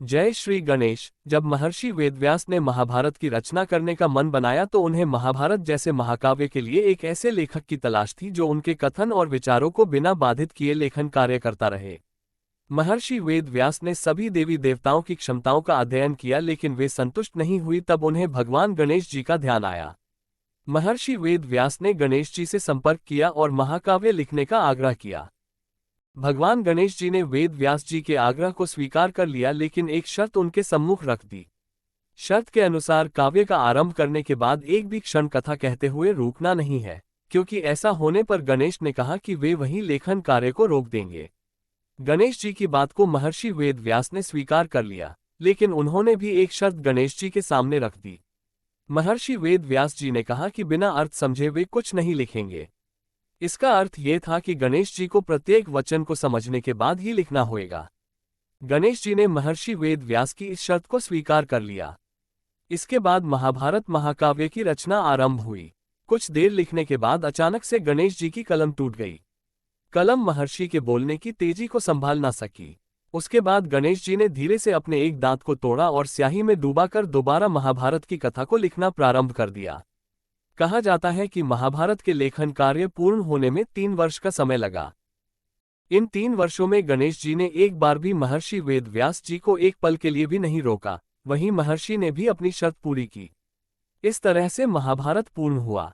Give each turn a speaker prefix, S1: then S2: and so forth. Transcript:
S1: जय श्री गणेश। जब महर्षि वेदव्यास ने महाभारत की रचना करने का मन बनाया तो उन्हें महाभारत जैसे महाकाव्य के लिए एक ऐसे लेखक की तलाश थी जो उनके कथन और विचारों को बिना बाधित किए लेखन कार्य करता रहे। महर्षि वेदव्यास ने सभी देवी देवताओं की क्षमताओं का अध्ययन किया, लेकिन वे संतुष्ट नहीं हुई। तब उन्हें भगवान गणेश जी का ध्यान आया। महर्षि वेदव्यास ने गणेश जी से संपर्क किया और महाकाव्य लिखने का आग्रह किया। भगवान गणेश जी ने वेद व्यास जी के आग्रह को स्वीकार कर लिया, लेकिन एक शर्त उनके सम्मुख रख दी। शर्त के अनुसार काव्य का आरंभ करने के बाद एक भी क्षण कथा कहते हुए रुकना नहीं है, क्योंकि ऐसा होने पर गणेश ने कहा कि वे वहीं लेखन कार्य को रोक देंगे। गणेश जी की बात को महर्षि वेद व्यास ने स्वीकार कर लिया, लेकिन उन्होंने भी एक शर्त गणेश जी के सामने रख दी। महर्षि वेद व्यास जी ने कहा कि बिना अर्थ समझे वे कुछ नहीं लिखेंगे। इसका अर्थ ये था कि गणेश जी को प्रत्येक वचन को समझने के बाद ही लिखना होगा। गणेश जी ने महर्षि वेद व्यास की इस शर्त को स्वीकार कर लिया। इसके बाद महाभारत महाकाव्य की रचना आरंभ हुई। कुछ देर लिखने के बाद अचानक से गणेश जी की कलम टूट गई। कलम महर्षि के बोलने की तेजी को संभाल ना सकी। उसके बाद गणेश जी ने धीरे से अपने एक दांत को तोड़ा और स्याही में डूबाकर दोबारा महाभारत की कथा को लिखना प्रारंभ कर दिया। कहा जाता है कि महाभारत के लेखन कार्य पूर्ण होने में 3 वर्ष का समय लगा। इन 3 वर्षों में गणेश जी ने एक बार भी महर्षि वेदव्यास जी को एक पल के लिए भी नहीं रोका। वहीं महर्षि ने भी अपनी शर्त पूरी की। इस तरह से महाभारत पूर्ण हुआ।